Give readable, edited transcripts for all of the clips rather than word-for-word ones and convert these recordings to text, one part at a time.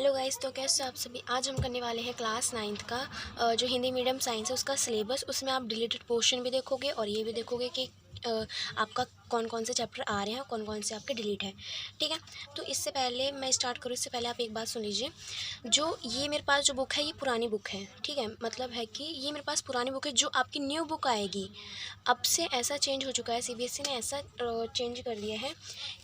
Hello guys, तो कैसे आप सभी। आज हम करने वाले हैं क्लास 9th का जो हिंदी मीडियम साइंस है उसका सिलेबस। उसमें आप डिलीटेड पोर्शन भी देखोगे और ये भी देखोगे कि आपका कौन कौन से चैप्टर आ रहे हैं, कौन कौन से आपके डिलीट हैं। ठीक है, तो इससे पहले मैं स्टार्ट करूँ इससे पहले आप एक बात सुन लीजिए। जो ये मेरे पास जो बुक है ये पुरानी बुक है। ठीक है, मतलब है कि ये मेरे पास पुरानी बुक है। जो आपकी न्यू बुक आएगी, अब से ऐसा चेंज हो चुका है, सीबीएसई ने ऐसा चेंज कर दिया है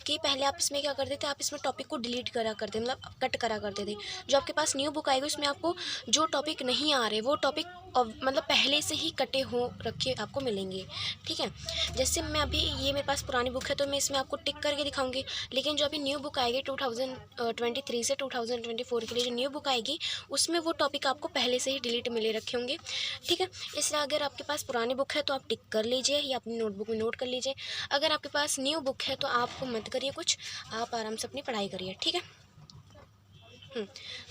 कि पहले आप इसमें क्या करते थे, आप इसमें टॉपिक को डिलीट करा करते, मतलब कट करा करते थे। जो आपके पास न्यू बुक आएगी उसमें आपको जो टॉपिक नहीं आ रहे वो टॉपिक मतलब पहले से ही कटे हो रखे आपको मिलेंगे। ठीक है, जैसे मैं अभी ये मेरे पास पुरानी बुक है तो मैं इसमें आपको टिक करके दिखाऊंगी, लेकिन जो अभी न्यू बुक आएगी 2023 से 2024 के लिए जो न्यू बुक आएगी उसमें वो टॉपिक आपको पहले से ही डिलीट मिले रखे होंगे। ठीक है, इसलिए अगर आपके पास पुरानी बुक है तो आप टिक कर लीजिए या अपनी नोटबुक में नोट कर लीजिए। अगर आपके पास न्यू बुक है तो आप मत करिए कुछ, आप आराम से अपनी पढ़ाई करिए। ठीक है।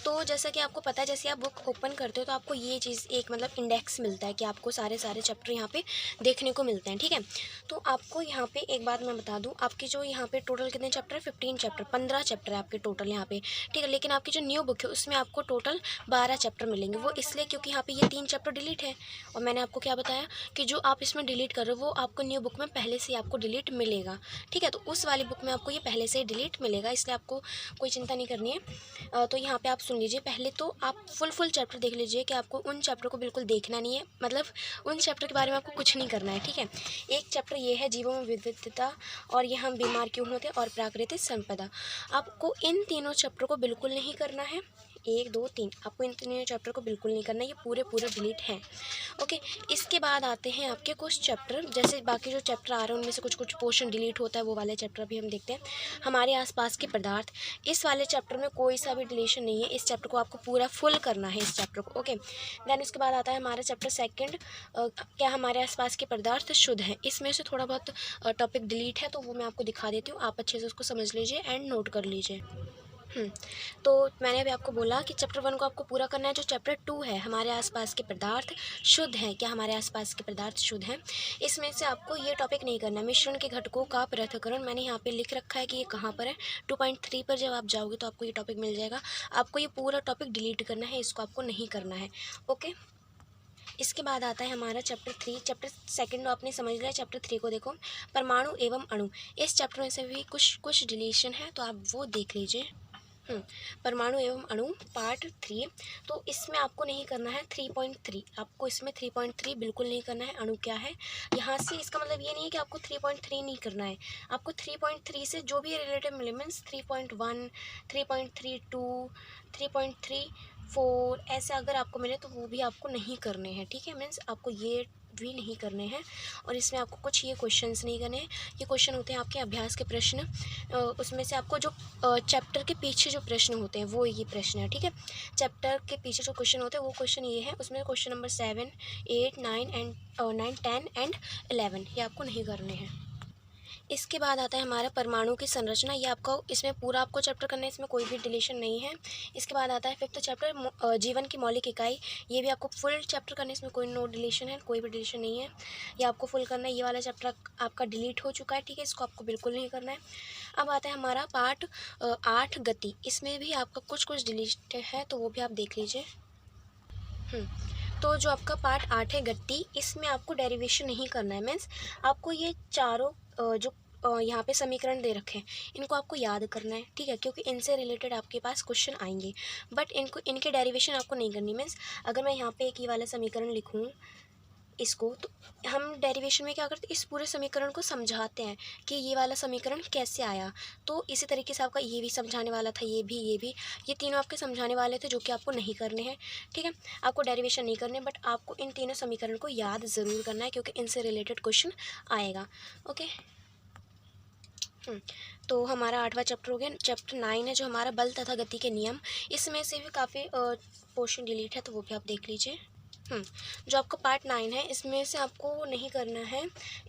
तो जैसा कि आपको पता है, जैसे आप बुक ओपन करते हो तो आपको ये चीज़ एक मतलब इंडेक्स मिलता है कि आपको सारे चैप्टर यहाँ पे देखने को मिलते हैं। ठीक है, तो आपको यहाँ पे एक बात मैं बता दूँ, आपके जो यहाँ पे टोटल कितने चैप्टर है, 15 चैप्टर है आपके टोटल यहाँ पे। ठीक है, लेकिन आपकी जो न्यू बुक है उसमें आपको टोटल 12 चैप्टर मिलेंगे। वो इसलिए क्योंकि यहाँ पे ये 3 चैप्टर डिलीट है, और मैंने आपको क्या बताया कि जो आप इसमें डिलीट कर रहे हो वो आपको न्यू बुक में पहले से आपको डिलीट मिलेगा। ठीक है, तो उस वाली बुक में आपको ये पहले से ही डिलीट मिलेगा, इसलिए आपको कोई चिंता नहीं करनी है। तो यहाँ पे आप सुन लीजिए। पहले तो आप फुल चैप्टर देख लीजिए कि आपको उन चैप्टर को बिल्कुल देखना नहीं है, मतलब उन चैप्टर के बारे में आपको कुछ नहीं करना है। ठीक है, एक चैप्टर ये है जीवों में विविधता और ये हम बीमार क्यों होते हैं और प्राकृतिक संपदा। आपको इन तीनों चैप्टर को बिल्कुल नहीं करना है, 1 2 3 आपको इन तीनों चैप्टर को बिल्कुल नहीं करना है, ये पूरे डिलीट हैं। ओके, इसके बाद आते हैं आपके कुछ चैप्टर, जैसे बाकी जो चैप्टर आ रहे हैं उनमें से कुछ पोर्शन डिलीट होता है, वो वाले चैप्टर भी हम देखते हैं। हमारे आसपास के पदार्थ, इस वाले चैप्टर में कोई सा भी डिलीशन नहीं है, इस चैप्टर को आपको पूरा फुल करना है, इस चैप्टर को। ओके, देन उसके बाद आता है हमारा चैप्टर सेकंड, क्या हमारे आसपास के पदार्थ शुद्ध हैं। इसमें से थोड़ा बहुत टॉपिक डिलीट है तो वो मैं आपको दिखा देती हूँ, आप अच्छे से उसको समझ लीजिए एंड नोट कर लीजिए। तो मैंने अभी आपको बोला कि चैप्टर 1 को आपको पूरा करना है। जो चैप्टर 2 है, हमारे आसपास के पदार्थ शुद्ध हैं, क्या हमारे आसपास के पदार्थ शुद्ध हैं, इसमें से आपको ये टॉपिक नहीं करना है। मिश्रण के घटकों का पृथक्करण, मैंने यहाँ पे लिख रखा है कि ये कहाँ पर है, 2.3 पर जब आप जाओगे तो आपको ये टॉपिक मिल जाएगा। आपको ये पूरा टॉपिक डिलीट करना है, इसको आपको नहीं करना है। ओके, इसके बाद आता है हमारा चैप्टर 3। चैप्टर सेकंड आपने समझ लिया, चैप्टर 3 को देखो, परमाणु एवं अणु। इस चैप्टर में से भी कुछ डिलीशन है तो आप वो देख लीजिए। परमाणु एवं अणु पार्ट 3, तो इसमें आपको नहीं करना है 3.3, आपको इसमें 3.3 बिल्कुल नहीं करना है। अणु क्या है, यहाँ से इसका मतलब ये नहीं है कि आपको 3.3 नहीं करना है, आपको 3.3 से जो भी रिलेटिव एलिमेंट्स 3.1 3.32 3.34 ऐसे अगर आपको मिले तो वो भी आपको नहीं करने हैं। ठीक है, मीन्स आपको ये भी नहीं करने हैं। और इसमें आपको कुछ ये क्वेश्चंस नहीं करने हैं, ये क्वेश्चन होते हैं आपके अभ्यास के प्रश्न। उसमें से आपको जो चैप्टर के पीछे जो प्रश्न होते हैं वो ये प्रश्न है। ठीक है, चैप्टर के पीछे जो क्वेश्चन होते हैं वो क्वेश्चन ये है, उसमें क्वेश्चन नंबर 7 8 9 10 एंड 11 ये आपको नहीं करने हैं। इसके बाद आता है हमारा परमाणु की संरचना, ये आपको इसमें पूरा आपको चैप्टर करना है, इसमें कोई भी डिलीशन नहीं है। इसके बाद आता है 5th चैप्टर जीवन की मौलिक इकाई, ये भी आपको फुल चैप्टर करना है, इसमें कोई नो डिलीशन है, कोई भी डिलीशन नहीं है, ये आपको फुल करना है। ये वाला चैप्टर आपका डिलीट हो चुका है। ठीक है, इसको आपको बिल्कुल नहीं करना है। अब आता है हमारा पार्ट 8 गति, इसमें भी आपका कुछ डिलीट है तो वो भी आप देख लीजिए। तो जो आपका पार्ट 8 है गति, इसमें आपको डेरिवेशन नहीं करना है, मीन्स आपको ये चारों जो यहाँ पे समीकरण दे रखे हैं इनको आपको याद करना है। ठीक है, क्योंकि इनसे रिलेटेड आपके पास क्वेश्चन आएंगे, बट इनके डेरिवेशन आपको नहीं करनी। मीन्स अगर मैं यहाँ पे एक ये वाला समीकरण लिखूँ इसको, तो हम डेरिवेशन में क्या करते हैं, इस पूरे समीकरण को समझाते हैं कि ये वाला समीकरण कैसे आया। तो इसी तरीके से आपका ये भी समझाने वाला था, ये भी ये तीनों आपके समझाने वाले थे, जो कि आपको नहीं करने हैं। ठीक है, आपको डेरिवेशन नहीं करने, बट आपको इन तीनों समीकरण को याद ज़रूर करना है क्योंकि इनसे रिलेटेड क्वेश्चन आएगा। ओके, तो हमारा 8वां चैप्टर हो गया। चैप्टर 9 है जो हमारा बल तथा गति के नियम, इसमें से भी काफ़ी पोर्शन डिलीट है तो वो भी आप देख लीजिए। जो आपका पार्ट 9 है इसमें से आपको नहीं करना है।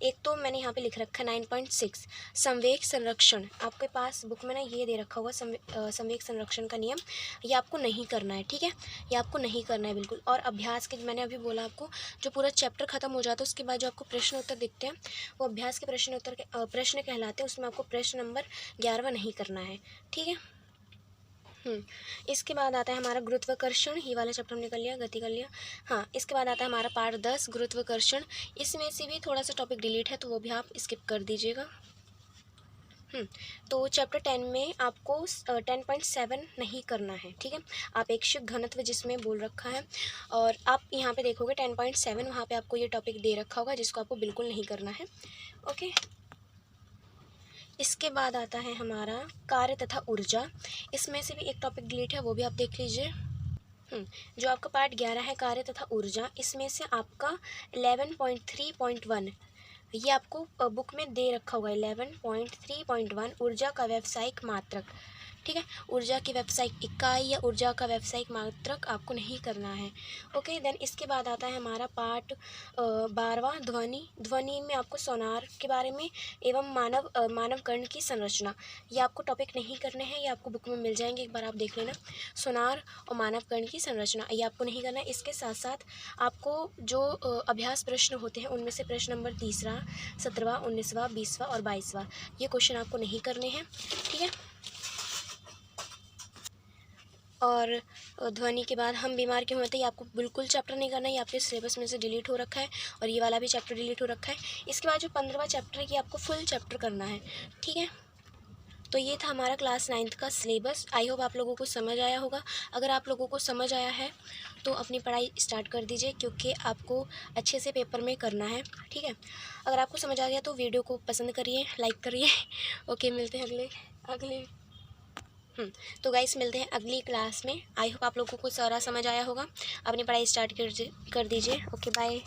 एक तो मैंने यहाँ पे लिख रखा है 9.6 संवेग संरक्षण, आपके पास बुक में ना ये दे रखा हुआ संवेग संरक्षण का नियम, ये आपको नहीं करना है। ठीक है, ये आपको नहीं करना है बिल्कुल। और अभ्यास के मैंने अभी बोला आपको, जो पूरा चैप्टर खत्म हो जाता है उसके बाद जो आपको प्रश्न उत्तर दिखते हैं वो अभ्यास के प्रश्न कहलाते हैं, उसमें आपको प्रश्न नंबर 11वां नहीं करना है। ठीक है, इसके बाद आता है हमारा गुरुत्वाकर्षण, ये वाला चैप्टर हमने कर लिया, गति कर लिया। हाँ, इसके बाद आता है हमारा पार्ट 10 गुरुत्वाकर्षण। इसमें से भी थोड़ा सा टॉपिक डिलीट है तो वो भी आप स्किप कर दीजिएगा। तो चैप्टर 10 में आपको 10.7 नहीं करना है, ठीक है। आपेक्षिक घनत्व जिसमें बोल रखा है, और आप यहाँ पे देखोगे 10.7 वहाँ पे आपको ये टॉपिक दे रखा होगा जिसको आपको बिल्कुल नहीं करना है। ओके, इसके बाद आता है हमारा कार्य तथा ऊर्जा। इसमें से भी एक टॉपिक डिलीट है, वो भी आप देख लीजिए। जो आपका पार्ट 11 है कार्य तथा ऊर्जा, इसमें से आपका 11.3.1 ये आपको बुक में दे रखा होगा। 11.3.1 ऊर्जा का व्यावसायिक मात्रक, ठीक है। ऊर्जा की व्यावसायिक इकाई या ऊर्जा का व्यावसायिक मात्रक आपको नहीं करना है। ओके, देन इसके बाद आता है हमारा पार्ट 12वां ध्वनि। ध्वनि में आपको सोनार के बारे में एवं मानव कर्ण की संरचना, ये आपको टॉपिक नहीं करने हैं, ये आपको बुक में मिल जाएंगे, एक बार आप देख लेना। सोनार और मानव कर्ण की संरचना ये आपको नहीं करना है। इसके साथ साथ आपको जो अभ्यास प्रश्न होते हैं उनमें से प्रश्न नंबर 3, 17वां, 19वां, 20वां और 22वां ये क्वेश्चन आपको नहीं करने हैं, ठीक है। और ध्वनि के बाद हम बीमार क्यों होते हैं, ये आपको बिल्कुल चैप्टर नहीं करना है, ये आपके सिलेबस में से डिलीट हो रखा है, और ये वाला भी चैप्टर डिलीट हो रखा है। इसके बाद जो 15वां चैप्टर है ये आपको फुल चैप्टर करना है, ठीक है। तो ये था हमारा क्लास 9th का सिलेबस। आई होप आप लोगों को समझ आया होगा। अगर आप लोगों को समझ आया है तो अपनी पढ़ाई स्टार्ट कर दीजिए, क्योंकि आपको अच्छे से पेपर में करना है, ठीक है। अगर आपको समझ आ गया तो वीडियो को पसंद करिए, लाइक करिए। ओके, मिलते हैं अगले तो गाइस मिलते हैं अगली क्लास में। आई होप आप लोगों को सारा समझ आया होगा। अपनी पढ़ाई स्टार्ट कर दीजिए। Okay, bye.